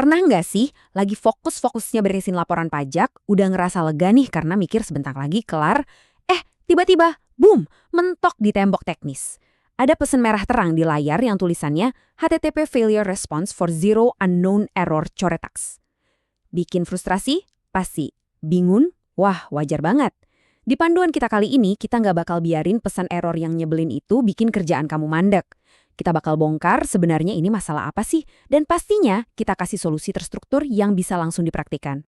Pernah nggak sih lagi fokus-fokusnya beresin laporan pajak, udah ngerasa lega nih karena mikir sebentar lagi kelar, tiba-tiba, boom, mentok di tembok teknis. Ada pesan merah terang di layar yang tulisannya HTTP Failure Response for Zero Unknown Error Coretax. Bikin frustrasi? Pasti. Bingung? Wah, wajar banget. Di panduan kita kali ini, kita nggak bakal biarin pesan error yang nyebelin itu bikin kerjaan kamu mandek. Kita bakal bongkar sebenarnya ini masalah apa sih, dan pastinya kita kasih solusi terstruktur yang bisa langsung dipraktikkan.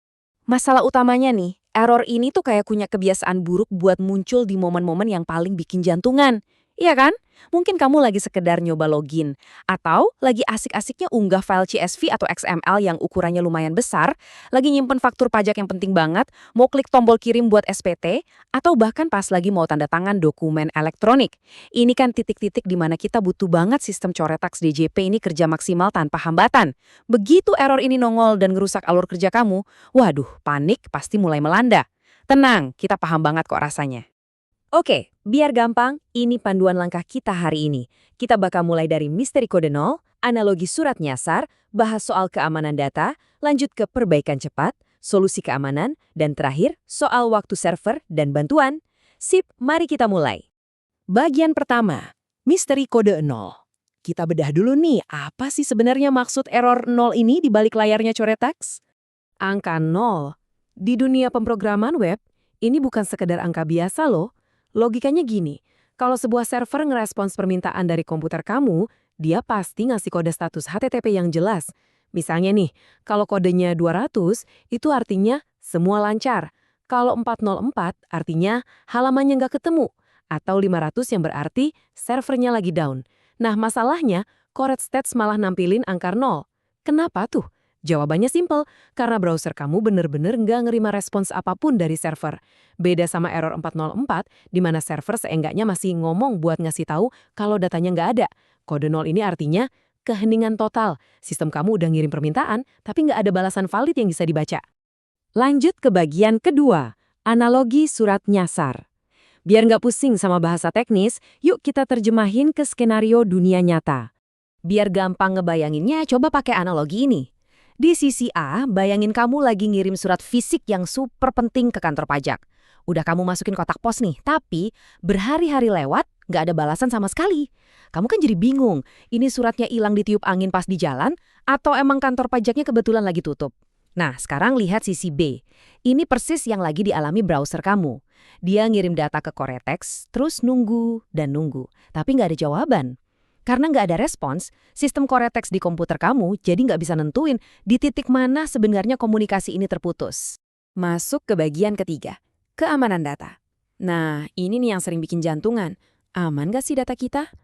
Masalah utamanya nih, error ini tuh kayak punya kebiasaan buruk buat muncul di momen-momen yang paling bikin jantungan. Iya kan? Mungkin kamu lagi sekedar nyoba login, atau lagi asik-asiknya unggah file CSV atau XML yang ukurannya lumayan besar, lagi nyimpen faktur pajak yang penting banget, mau klik tombol kirim buat SPT, atau bahkan pas lagi mau tanda tangan dokumen elektronik. Ini kan titik-titik di mana kita butuh banget sistem Coretax DJP ini kerja maksimal tanpa hambatan. Begitu error ini nongol dan ngerusak alur kerja kamu, waduh, panik pasti mulai melanda. Tenang, kita paham banget kok rasanya. Oke, biar gampang, ini panduan langkah kita hari ini. Kita bakal mulai dari misteri kode 0, analogi surat nyasar, bahas soal keamanan data, lanjut ke perbaikan cepat, solusi keamanan, dan terakhir soal waktu server dan bantuan. Sip, mari kita mulai. Bagian pertama, misteri kode 0. Kita bedah dulu nih, apa sih sebenarnya maksud error 0 ini di balik layarnya Coretax? Angka 0. Di dunia pemrograman web, ini bukan sekedar angka biasa loh. Logikanya gini, kalau sebuah server ngerespons permintaan dari komputer kamu, dia pasti ngasih kode status HTTP yang jelas. Misalnya nih, kalau kodenya 200, itu artinya semua lancar. Kalau 404, artinya halamannya nggak ketemu. Atau 500 yang berarti servernya lagi down. Nah, masalahnya, Coretstats malah nampilin angka 0. Kenapa tuh? Jawabannya simpel, karena browser kamu bener-bener nggak ngerima respons apapun dari server. Beda sama error 404, di mana server seenggaknya masih ngomong buat ngasih tahu kalau datanya nggak ada. Kode 0 ini artinya keheningan total. Sistem kamu udah ngirim permintaan, tapi nggak ada balasan valid yang bisa dibaca. Lanjut ke bagian kedua, analogi surat nyasar. Biar nggak pusing sama bahasa teknis, yuk kita terjemahin ke skenario dunia nyata. Biar gampang ngebayanginnya, coba pakai analogi ini. Di sisi A, bayangin kamu lagi ngirim surat fisik yang super penting ke kantor pajak. Udah kamu masukin kotak pos nih, tapi berhari-hari lewat, nggak ada balasan sama sekali. Kamu kan jadi bingung, ini suratnya hilang ditiup angin pas di jalan, atau emang kantor pajaknya kebetulan lagi tutup? Nah, sekarang lihat sisi B. Ini persis yang lagi dialami browser kamu. Dia ngirim data ke Cortex, terus nunggu dan nunggu, tapi nggak ada jawaban. Karena nggak ada respons, sistem Cortex di komputer kamu jadi nggak bisa nentuin di titik mana sebenarnya komunikasi ini terputus. Masuk ke bagian ketiga, keamanan data. Nah, ini nih yang sering bikin jantungan. Aman nggak sih data kita?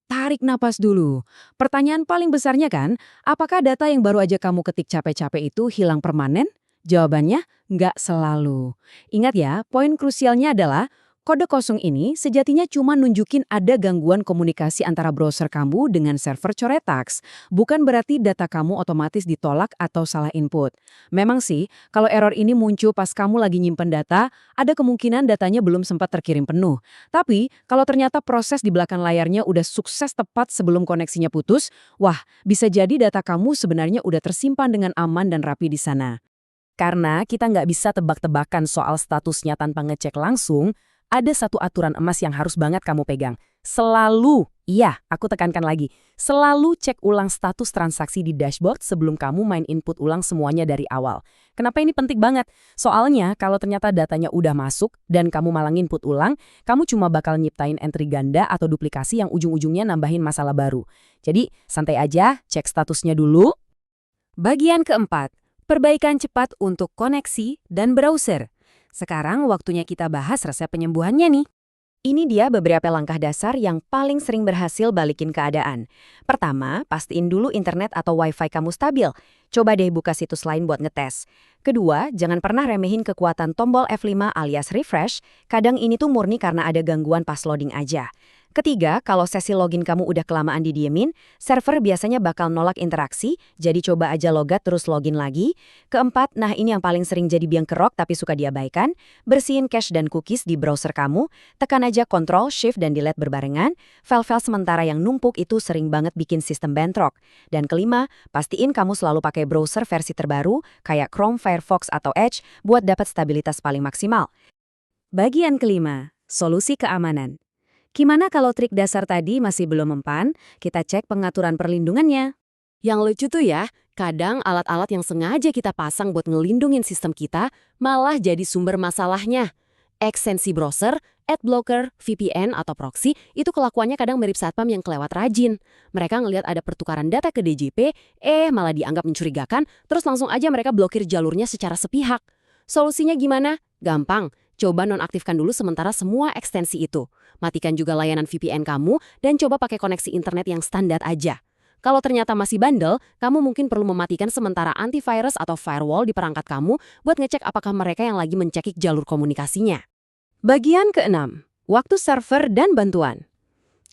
Tarik napas dulu. Pertanyaan paling besarnya kan, apakah data yang baru aja kamu ketik capek-capek itu hilang permanen? Jawabannya, nggak selalu. Ingat ya, poin krusialnya adalah kode kosong ini sejatinya cuma nunjukin ada gangguan komunikasi antara browser kamu dengan server Coretax. Bukan berarti data kamu otomatis ditolak atau salah input. Memang sih, kalau error ini muncul pas kamu lagi nyimpen data, ada kemungkinan datanya belum sempat terkirim penuh. Tapi, kalau ternyata proses di belakang layarnya udah sukses tepat sebelum koneksinya putus, wah, bisa jadi data kamu sebenarnya udah tersimpan dengan aman dan rapi di sana. Karena kita nggak bisa tebak-tebakan soal statusnya tanpa ngecek langsung, ada satu aturan emas yang harus banget kamu pegang. Selalu, iya, aku tekankan lagi, selalu cek ulang status transaksi di dashboard sebelum kamu main input ulang semuanya dari awal. Kenapa ini penting banget? Soalnya, kalau ternyata datanya udah masuk dan kamu malah input ulang, kamu cuma bakal nyiptain entry ganda atau duplikasi yang ujung-ujungnya nambahin masalah baru. Jadi, santai aja, cek statusnya dulu. Bagian keempat, perbaikan cepat untuk koneksi dan browser. Sekarang waktunya kita bahas resep penyembuhannya nih. Ini dia beberapa langkah dasar yang paling sering berhasil balikin keadaan. Pertama, pastiin dulu internet atau wifi kamu stabil. Coba deh buka situs lain buat ngetes. Kedua, jangan pernah remehin kekuatan tombol F5 alias refresh. Kadang ini tuh murni karena ada gangguan pas loading aja. Ketiga, kalau sesi login kamu udah kelamaan didiemin, server biasanya bakal nolak interaksi, jadi coba aja logat terus login lagi. Keempat, nah ini yang paling sering jadi biang kerok tapi suka diabaikan, bersihin cache dan cookies di browser kamu, tekan aja Ctrl, Shift, dan Delete berbarengan, file-file sementara yang numpuk itu sering banget bikin sistem bentrok. Dan kelima, pastiin kamu selalu pakai browser versi terbaru, kayak Chrome, Firefox, atau Edge, buat dapat stabilitas paling maksimal. Bagian kelima, solusi keamanan. Gimana kalau trik dasar tadi masih belum mempan, kita cek pengaturan perlindungannya. Yang lucu tuh ya, kadang alat-alat yang sengaja kita pasang buat ngelindungin sistem kita malah jadi sumber masalahnya. Ekstensi browser, adblocker, VPN, atau proxy itu kelakuannya kadang mirip satpam yang kelewat rajin. Mereka ngelihat ada pertukaran data ke DJP, malah dianggap mencurigakan, terus langsung aja mereka blokir jalurnya secara sepihak. Solusinya gimana? Gampang. Coba nonaktifkan dulu sementara semua ekstensi itu. Matikan juga layanan VPN kamu dan coba pakai koneksi internet yang standar aja. Kalau ternyata masih bandel, kamu mungkin perlu mematikan sementara antivirus atau firewall di perangkat kamu buat ngecek apakah mereka yang lagi mencekik jalur komunikasinya. Bagian keenam, waktu server dan bantuan.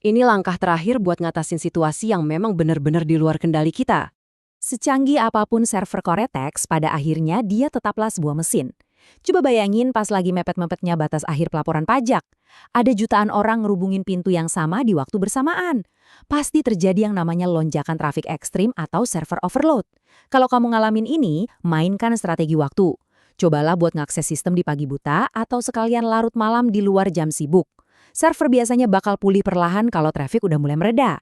Ini langkah terakhir buat ngatasin situasi yang memang benar-benar di luar kendali kita. Secanggih apapun server Koretex, pada akhirnya dia tetaplah sebuah mesin. Coba bayangin pas lagi mepet-mepetnya batas akhir pelaporan pajak. Ada jutaan orang ngerubungin pintu yang sama di waktu bersamaan. Pasti terjadi yang namanya lonjakan trafik ekstrim atau server overload. Kalau kamu ngalamin ini, mainkan strategi waktu. Cobalah buat ngakses sistem di pagi buta atau sekalian larut malam di luar jam sibuk. Server biasanya bakal pulih perlahan kalau trafik udah mulai mereda.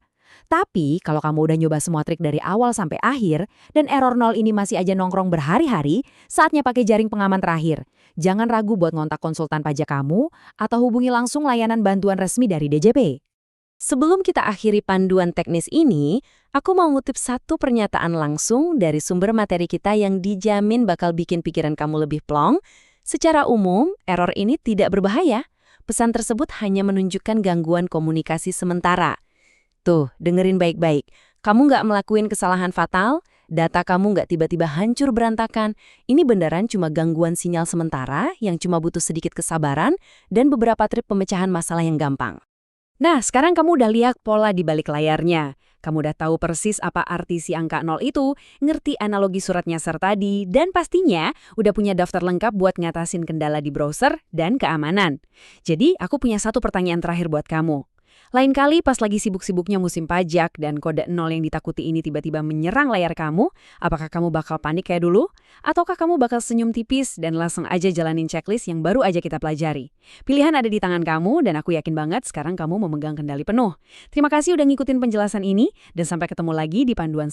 Tapi, kalau kamu udah nyoba semua trik dari awal sampai akhir, dan error nol ini masih aja nongkrong berhari-hari, saatnya pakai jaring pengaman terakhir. Jangan ragu buat ngontak konsultan pajak kamu, atau hubungi langsung layanan bantuan resmi dari DJP. Sebelum kita akhiri panduan teknis ini, aku mau ngutip satu pernyataan langsung dari sumber materi kita yang dijamin bakal bikin pikiran kamu lebih plong. Secara umum, error ini tidak berbahaya. Pesan tersebut hanya menunjukkan gangguan komunikasi sementara. Tuh, dengerin baik-baik. Kamu nggak melakuin kesalahan fatal, data kamu nggak tiba-tiba hancur berantakan. Ini beneran cuma gangguan sinyal sementara yang cuma butuh sedikit kesabaran dan beberapa trik pemecahan masalah yang gampang. Nah, sekarang kamu udah lihat pola di balik layarnya. Kamu udah tahu persis apa arti si angka 0 itu, ngerti analogi surat nyasar tadi, dan pastinya udah punya daftar lengkap buat ngatasin kendala di browser dan keamanan. Jadi, aku punya satu pertanyaan terakhir buat kamu. Lain kali pas lagi sibuk-sibuknya musim pajak dan kode 0 yang ditakuti ini tiba-tiba menyerang layar kamu, apakah kamu bakal panik kayak dulu? Ataukah kamu bakal senyum tipis dan langsung aja jalanin checklist yang baru aja kita pelajari? Pilihan ada di tangan kamu dan aku yakin banget sekarang kamu memegang kendali penuh. Terima kasih udah ngikutin penjelasan ini dan sampai ketemu lagi di panduan